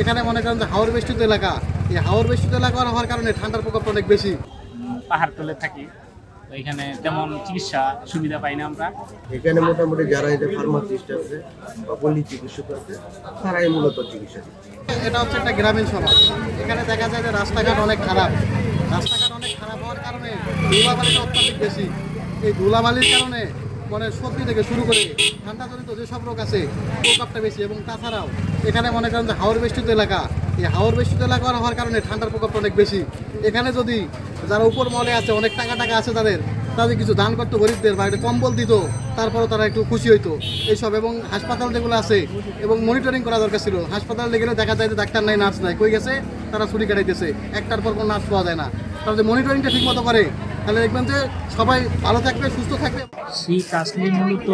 এখানে মনে করেন যে হাওর বেষ্টিত এলাকা, এই হাওর বেষ্টিত এলাকা হওয়ার কারণে ঠান্ডার প্রকোপটা অনেক বেশি। পাহাড় তলে থাকি, এখানে তেমন চিকিৎসা সুবিধা পাই না আমরা। এখানে মোটামুটি যারা এই যে ফার্মাসিস্ট আছে বা পল্লী চিকিৎসক আছে তারাই মূলত চিকিৎসা দিচ্ছে। এটা হচ্ছে একটা গ্রামীণ সমাজ, এখানে দেখা যায় যে রাস্তাঘাট অনেক খারাপ। রাস্তাঘাট অনেক খারাপ হওয়ার কারণে ধুলাবালিটা অত্যাধিক বেশি। এই ধুলাবালির কারণে মানে সর্দি থেকে শুরু করে ঠান্ডাজনিত যেসব রোগ আছে প্রকোপটা বেশি। এবং তাছাড়াও এখানে মনে করেন যে হাওর বেষ্টিত এলাকা, এই হাওর বেষ্টিত এলাকা হওয়ার কারণে ঠান্ডার প্রকোপটা অনেক বেশি। এখানে যদি যারা উপর মহলে আছে, অনেক টাকা আছে তাদের কিছু দান করতো গরিবদের বা একটা কম্বল দিত, তারপরেও তারা একটু খুশি হইতো এইসব। এবং হাসপাতাল যেগুলো আছে এবং মনিটরিং করা দরকার ছিল। হাসপাতালে গেলে দেখা যায় যে ডাক্তার নাই, নার্স নাই, কই গেছে তারা ছুটি কাটাইতেছে, একটার পর কোনো নার্স পাওয়া যায় না। তারা যে মনিটরিংটা ঠিক মতো করে তাহলে দেখবেন যে সবাই ভালো থাকবে, সুস্থ থাকবে। শীত আসলে মূলত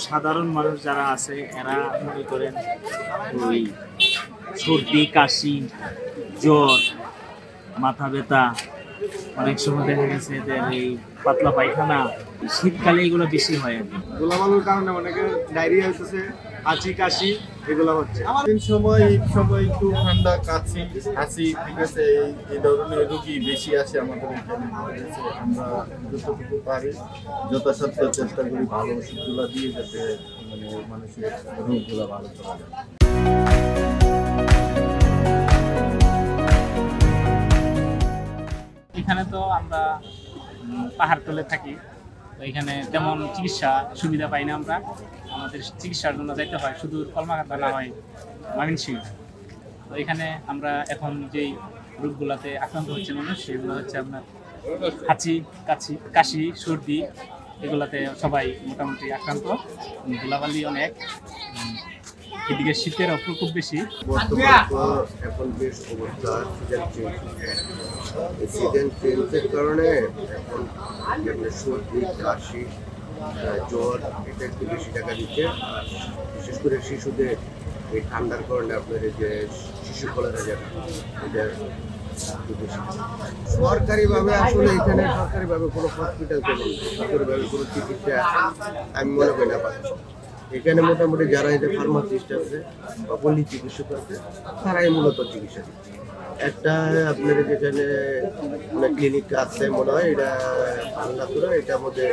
সাধারণ মানুষ যারা আছে এরা মনে করেন ওই সর্দি, কাশি, জ্বর, মাথা ব্যথা, অনেক সময় দেখা গেছে এদের এই পাতলা পায়খানা, শীতকালে এগুলো বেশি হয় আর কি। ধুলাবালুর কারণে অনেকে ডায়রিয়া হচ্ছে, হাঁচি কাশি এগুলো হচ্ছে। ঈদ সময় একটু ঠান্ডা কাশি হাসি, ঠিক আছে, এই ধরনের রোগী বেশি আসে আমাদের এখানে। আমরা যতটুকু পারি যথাসাধ্য চেষ্টা করি ভালো ওষুধগুলো দিয়ে, যাতে মানে মানুষের রোগগুলো ভালো করা যায়। এখানে তো আমরা পাহাড় তলে থাকি, এখানে তেমন চিকিৎসা সুবিধা পাই না আমরা। আমাদের চিকিৎসার জন্য যাইতে হয় শুধু কলমাকান্দা, না হয় ময়মনসিংহ। তো এখানে আমরা এখন যেই রোগগুলোতে আক্রান্ত হচ্ছে মানুষ, সেগুলো হচ্ছে আপনার হাঁচি, কাশি, সর্দি, এগুলাতে সবাই মোটামুটি আক্রান্ত। ধুলাবালি অনেক, এদিকে শীতের প্রকোপ বেশি। এখন বেশ অবস্থা সিজন চেঞ্জের কারণে এখন সর্দি, কাশি, জ্বর এটা একটু বেশি টাকা দিচ্ছে। আর বিশেষ করে শিশুদের এই ঠান্ডার কারণে আপনার এই যে শিশু কলেরা যাবে, এটা সরকারিভাবে আসলে এখানে সরকারিভাবে কোনো হসপিটাল পেলেন, সরকারিভাবে কোনো চিকিৎসা আমি মনে করি না পাচ্ছি। এখানে মোটামুটি যারা এই যে ফার্মাসিস্ট আছে বা পল্লী চিকিৎসক আছে তারাই মূলত চিকিৎসা দিচ্ছে। একটা আপনার যেখানে ক্লিনিক আছে মনে হয়, এটা আল্লাহপুরা, এটার মধ্যে